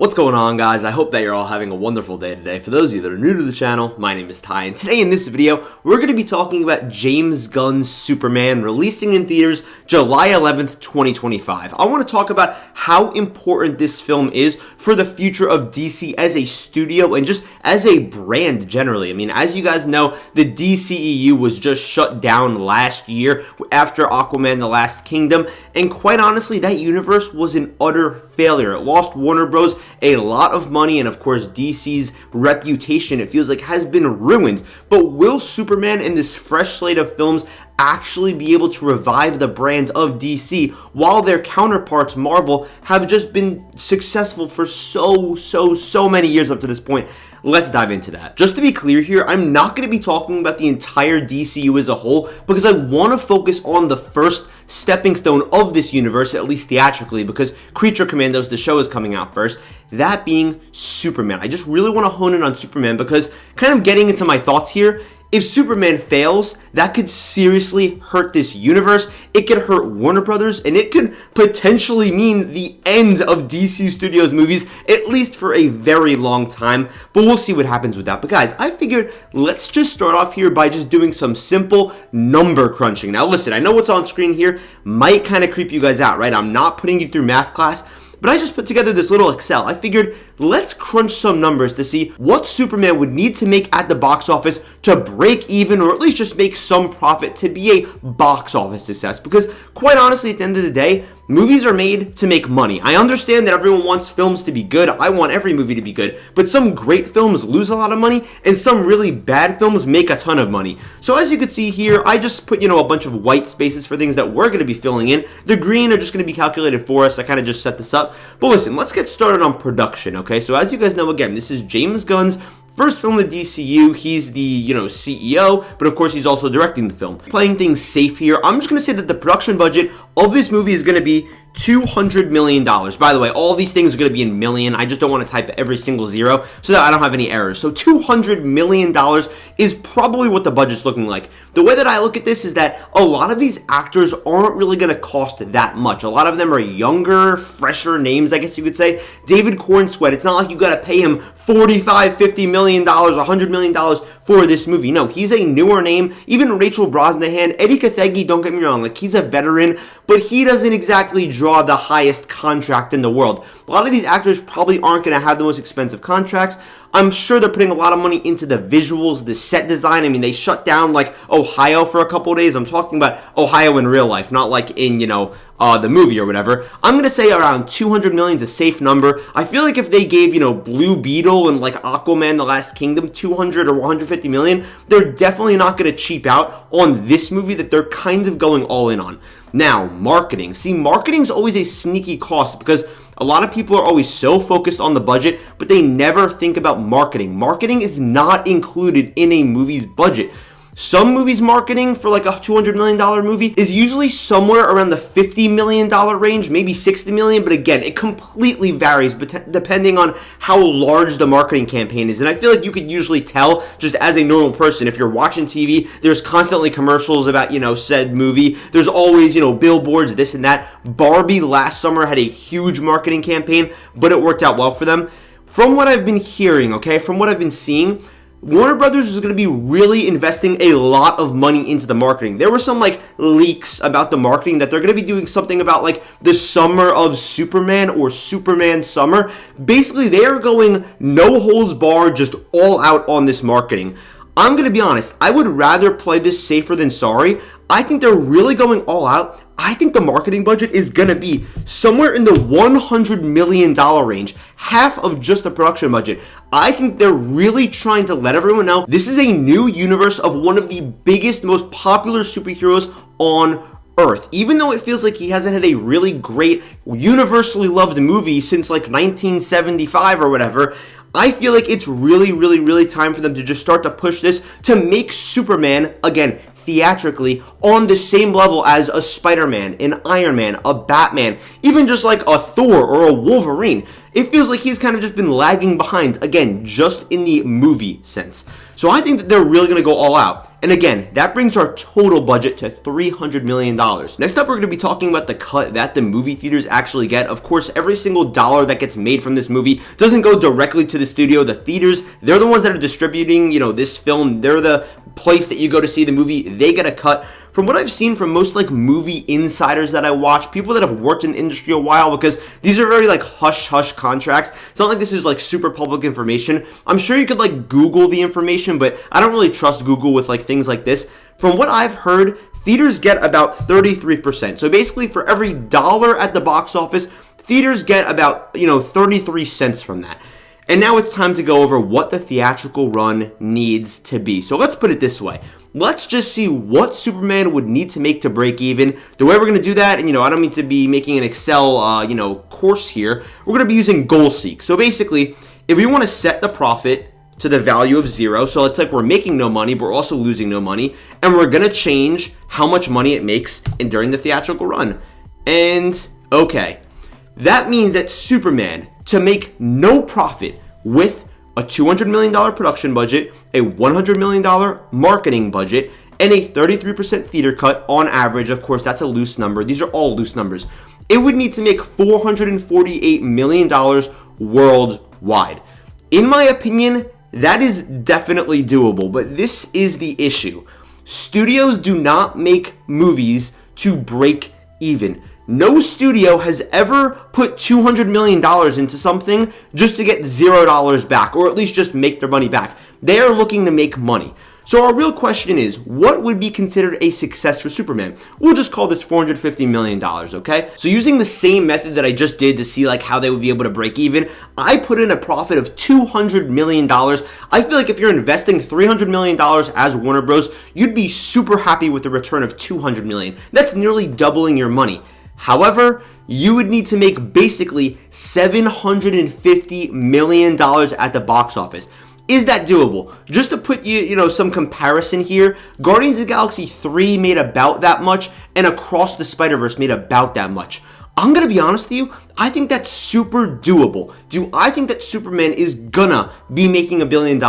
What's going on, guys? I hope that you're all having a wonderful day today. For those of you that are new to the channel, my name is Ty, and today in this video, we're going to be talking about James Gunn's Superman releasing in theaters July 11th, 2025. I want to talk about how important this film is for the future of DC as a studio and just as a brand generally. I mean, as you guys know, the DCEU was just shut down last year after Aquaman: The Last Kingdom, and quite honestly, that universe was an utter failure. It lost Warner Bros. A lot of money, and of course DC's reputation, it feels like, has been ruined. But will Superman and this fresh slate of films actually be able to revive the brand of DC while their counterparts Marvel have just been successful for so many years up to this point? Let's dive into that. Just to be clear here, I'm not going to be talking about the entire DCU as a whole because I want to focus on the first stepping stone of this universe, at least theatrically, because Creature Commandos, the show, is coming out first. That being Superman. I just really want to hone in on Superman because, kind of getting into my thoughts here, if Superman fails, that could seriously hurt this universe. It could hurt Warner Brothers, and it could potentially mean the end of DC Studios movies, at least for a very long time. But we'll see what happens with that. But guys, I figured let's just start off here by just doing some simple number crunching. Now listen, I know what's on screen here might kind of creep you guys out, right? I'm not putting you through math class, but I just put together this little Excel. I figured let's crunch some numbers to see what Superman would need to make at the box office to break even, or at least just make some profit to be a box office success. Because quite honestly, at the end of the day, movies are made to make money. I understand that everyone wants films to be good. I want every movie to be good. But some great films lose a lot of money, and some really bad films make a ton of money. So as you can see here, I just put, a bunch of white spaces for things that we're going to be filling in. The green are just going to be calculated for us. I kind of just set this up. But listen, let's get started on production, okay? So as you guys know, again, this is James Gunn's first film in the DCU. He's the, CEO, but of course he's also directing the film. Playing things safe here, I'm just going to say that the production budget of this movie is going to be $200 million. By the way, all these things are going to be in million. I just don't want to type every single zero so that I don't have any errors. So $200 million is probably what the budget's looking like. The way that I look at this is that a lot of these actors aren't really going to cost that much. A lot of them are younger, fresher names, I guess you could say. David Cornsweet, it's not like you got to pay him $45, $50 million, $100 million for this movie. No, he's a newer name. Even Rachel Brosnahan, Eddie Cathegi, don't get me wrong, like, he's a veteran, but he doesn't exactly draw the highest contract in the world. A lot of these actors probably aren't going to have the most expensive contracts. I'm sure they're putting a lot of money into the visuals, the set design. I mean, they shut down, like, Ohio for a couple of days. I'm talking about Ohio in real life, not like in, the movie or whatever. I'm going to say around $200 million is a safe number. I feel like if they gave, Blue Beetle and, like, Aquaman: The Last Kingdom $200 or $150 million, they're definitely not going to cheap out on this movie that they're kind of going all in on. Now, marketing. See, marketing's always a sneaky cost because a lot of people are always so focused on the budget, but they never think about marketing. Marketing is not included in a movie's budget. Some movies' marketing for like a $200 million movie is usually somewhere around the $50 million range, maybe $60 million, but again, it completely varies depending on how large the marketing campaign is. And I feel like you could usually tell, just as a normal person, if you're watching TV, there's constantly commercials about, said movie. There's always, billboards, this and that. Barbie last summer had a huge marketing campaign, but it worked out well for them. From what I've been hearing, okay, from what I've been seeing, Warner Brothers is going to be really investing a lot of money into the marketing. There were some leaks about the marketing that they're going to be doing something about the summer of Superman or Superman summer. Basically, they are going no holds barred, just all out on this marketing. I'm going to be honest, I would rather play this safer than sorry. I think they're really going all out. I think the marketing budget is going to be somewhere in the $100 million range, half of just the production budget. I think they're really trying to let everyone know this is a new universe of one of the biggest, most popular superheroes on Earth. Even though it feels like he hasn't had a really great, universally loved movie since 1975 or whatever, I feel like it's really time for them to just start to push this to make Superman, again, theatrically on the same level as a Spider-Man, an Iron Man, a Batman, even just like a Thor or a Wolverine. it feels like he's kind of just been lagging behind, again, just in the movie sense. So I think that they're really going to go all out. And again, that brings our total budget to $300 million. Next up, we're going to be talking about the cut that the movie theaters actually get. Of course, every single dollar that gets made from this movie doesn't go directly to the studio. The theaters, they're the ones that are distributing, this film. They're the place that you go to see the movie. They get a cut. From what I've seen from most movie insiders that I watch, people that have worked in the industry a while, because these are very hush-hush contracts. It's not like this is super public information. I'm sure you could Google the information, but I don't really trust Google with things like this. From what I've heard, theaters get about 33%. So basically for every dollar at the box office, theaters get about 33 cents from that. And now it's time to go over what the theatrical run needs to be. So let's put it this way. Let's just see what Superman would need to make to break even. The way we're going to do that, and I don't mean to be making an Excel, course here. We're going to be using goal seek. So basically, if we want to set the profit to the value of 0, so it's we're making no money, but we're also losing no money, and we're going to change how much money it makes during the theatrical run. And, okay, that means that Superman, to make no profit with a $200 million production budget, a $100 million marketing budget, and a 33% theater cut on average. Of course, that's a loose number. These are all loose numbers. It would need to make $448 million worldwide. In my opinion, that is definitely doable, but this is the issue. Studios do not make movies to break even. No studio has ever put $200 million into something just to get $0 back, or at least just make their money back. They are looking to make money. So our real question is, what would be considered a success for Superman? We'll just call this $450 million, okay? So using the same method that I just did to see how they would be able to break even, I put in a profit of $200 million. I feel like if you're investing $300 million as Warner Bros., you'd be super happy with a return of $200 million. That's nearly doubling your money. However, you would need to make basically $750 million at the box office. Is that doable? Just to put you, some comparison here, Guardians of the Galaxy 3 made about that much, and Across the Spider-Verse made about that much. I'm going to be honest with you, I think that's super doable. Do I think that Superman is gonna be making $1 billion?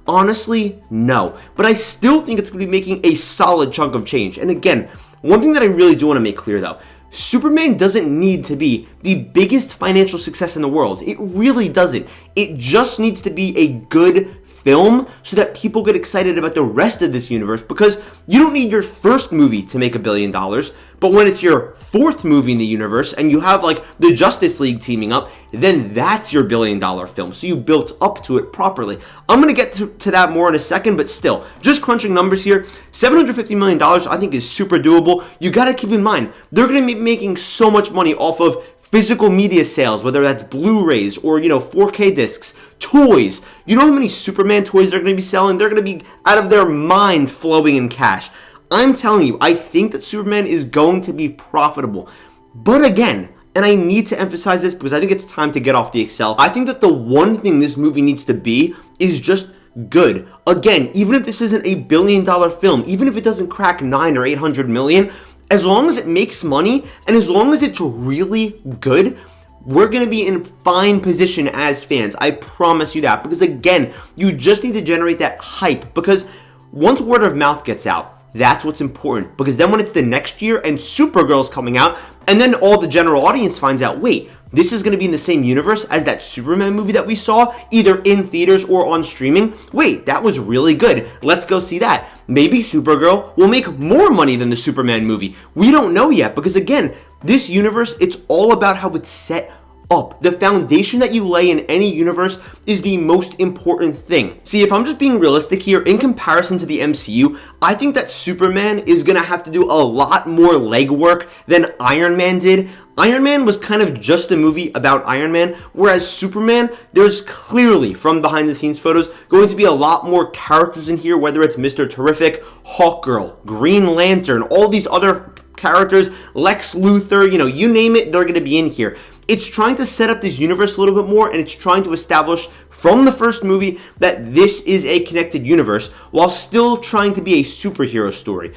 Honestly, no. But I still think it's going to be making a solid chunk of change. And again, one thing that I really do want to make clear though, Superman doesn't need to be the biggest financial success in the world. It really doesn't. It just needs to be a good film so that people get excited about the rest of this universe, because you don't need your first movie to make $1 billion, but when it's your fourth movie in the universe and you have the Justice League teaming up, then that's your $1 billion film. So you built up to it properly. I'm going to get to that more in a second, but still, just crunching numbers here, $750 million I think is super doable. You got to keep in mind, they're going to be making so much money off of physical media sales, whether that's Blu-rays or, 4K discs, toys. You know how many Superman toys they're going to be selling? They're going to be out of their mind flowing in cash. I'm telling you, I think that Superman is going to be profitable. But again, and I need to emphasize this because I think it's time to get off the Excel, I think that the one thing this movie needs to be is just good. Again, even if this isn't a $1 billion film, even if it doesn't crack 9 or 800 million, as long as it makes money, and as long as it's really good, we're going to be in fine position as fans. I promise you that. Because again, you just need to generate that hype. Because once word of mouth gets out, that's what's important. Because then when it's the next year and Supergirl's coming out, and then all the general audience finds out, wait, this is going to be in the same universe as that Superman movie that we saw, either in theaters or on streaming. Wait, that was really good. Let's go see that. Maybe Supergirl will make more money than the Superman movie. We don't know yet, because again, this universe, it's all about how it's set up. The foundation that you lay in any universe is the most important thing. See, if I'm just being realistic here, in comparison to the MCU, I think that Superman is going to have to do a lot more legwork than Iron Man did. Iron Man was kind of just a movie about Iron Man, whereas Superman, there's clearly, from behind the scenes photos, going to be a lot more characters in here, whether it's Mr. Terrific, Hawkgirl, Green Lantern, all these other characters, Lex Luthor, you name it, they're going to be in here. It's trying to set up this universe a little bit more, and it's trying to establish from the first movie that this is a connected universe, while still trying to be a superhero story.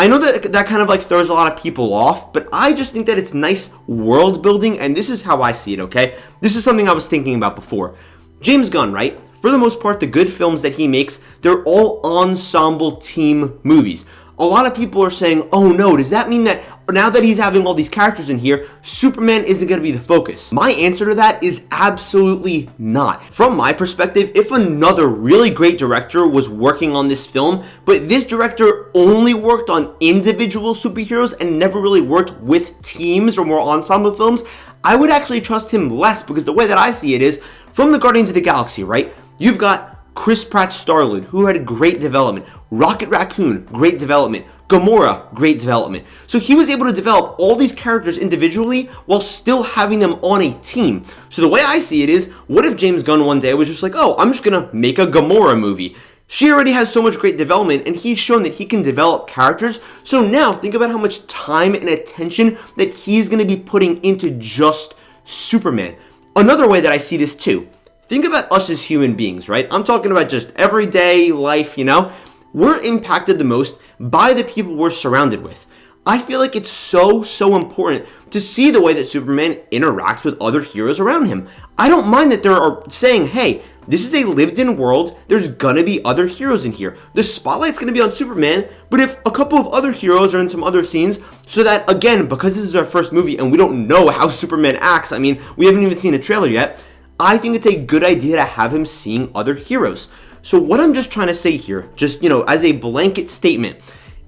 I know that that kind of like throws a lot of people off, but I just think that it's nice world building, and this is how I see it, okay? This is something I was thinking about before. James Gunn, right? For the most part, the good films that he makes, they're all ensemble team movies. A lot of people are saying, oh no, does that mean that now that he's having all these characters in here, Superman isn't going to be the focus? My answer to that is absolutely not. From my perspective, if another really great director was working on this film, but this director only worked on individual superheroes and never really worked with teams or more ensemble films, I would actually trust him less, because the way that I see it is, from the Guardians of the Galaxy, right? You've got Chris Pratt's Star-Lord, who had great development. Rocket Raccoon, great development. Gamora, great development. So he was able to develop all these characters individually while still having them on a team. So the way I see it is, what if James Gunn one day was just like, oh, I'm just gonna make a Gamora movie. She already has so much great development, and he's shown that he can develop characters. So now, think about how much time and attention that he's gonna be putting into just Superman. Another way that I see this too, think about us as human beings, right? I'm talking about just everyday life, you know? We're impacted the most by the people we're surrounded with. I feel like it's so important to see the way that Superman interacts with other heroes around him. I don't mind that they're saying, hey, this is a lived-in world, there's gonna be other heroes in here. The spotlight's gonna be on Superman, but if a couple of other heroes are in some other scenes, so that, again, because this is our first movie and we don't know how Superman acts, I mean, we haven't even seen a trailer yet, I think it's a good idea to have him seeing other heroes. So what I'm just trying to say here, just, you know, as a blanket statement,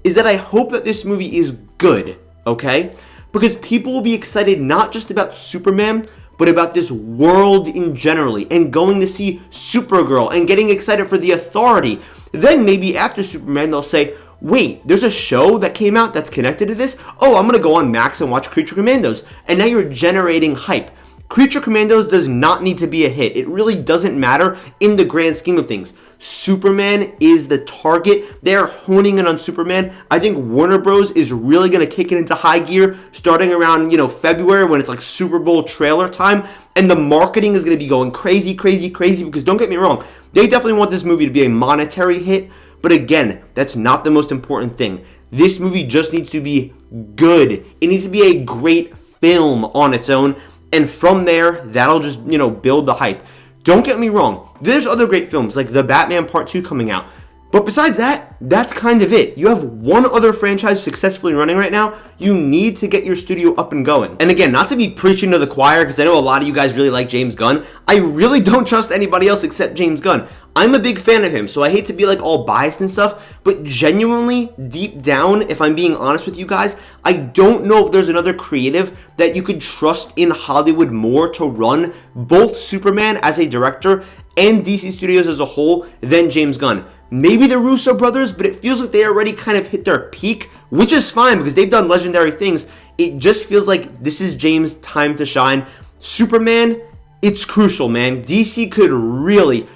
is that I hope that this movie is good, okay? Because people will be excited not just about Superman, but about this world in general, and going to see Supergirl and getting excited for the Authority. Then maybe after Superman, they'll say, wait, there's a show that came out that's connected to this? Oh, I'm going to go on Max and watch Creature Commandos. And now you're generating hype. Creature Commandos does not need to be a hit. It really doesn't matter in the grand scheme of things. Superman is the target. They're honing in on Superman. I think Warner Bros. Is really going to kick it into high gear starting around, February, when it's like Super Bowl trailer time. And the marketing is going to be going crazy, because don't get me wrong, they definitely want this movie to be a monetary hit. But again, that's not the most important thing. This movie just needs to be good. It needs to be a great film on its own. And from there, that'll just, build the hype. Don't get me wrong. There's other great films, like The Batman Part 2 coming out. But besides that, that's kind of it. You have one other franchise successfully running right now. You need to get your studio up and going. And again, not to be preaching to the choir, because I know a lot of you guys really like James Gunn. I really don't trust anybody else except James Gunn. I'm a big fan of him, so I hate to be like all biased and stuff, but genuinely, deep down, if I'm being honest with you guys, I don't know if there's another creative that you could trust in Hollywood more to run both Superman as a director and DC Studios as a whole than James Gunn. Maybe the Russo brothers, but it feels like they already kind of hit their peak, which is fine because they've done legendary things. It just feels like this is James' time to shine. Superman, it's crucial, man. DC could really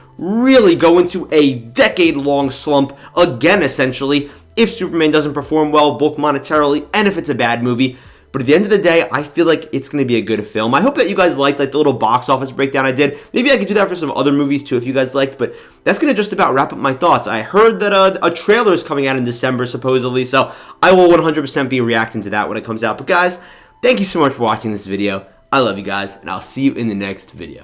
go into a decade-long slump again, essentially, if Superman doesn't perform well, both monetarily and if it's a bad movie. But at the end of the day, I feel like it's going to be a good film. I hope that you guys liked the little box office breakdown I did. Maybe I could do that for some other movies too if you guys liked, but that's going to just about wrap up my thoughts. I heard that a trailer is coming out in December, supposedly, so I will 100% be reacting to that when it comes out. But guys, thank you so much for watching this video. I love you guys, and I'll see you in the next video.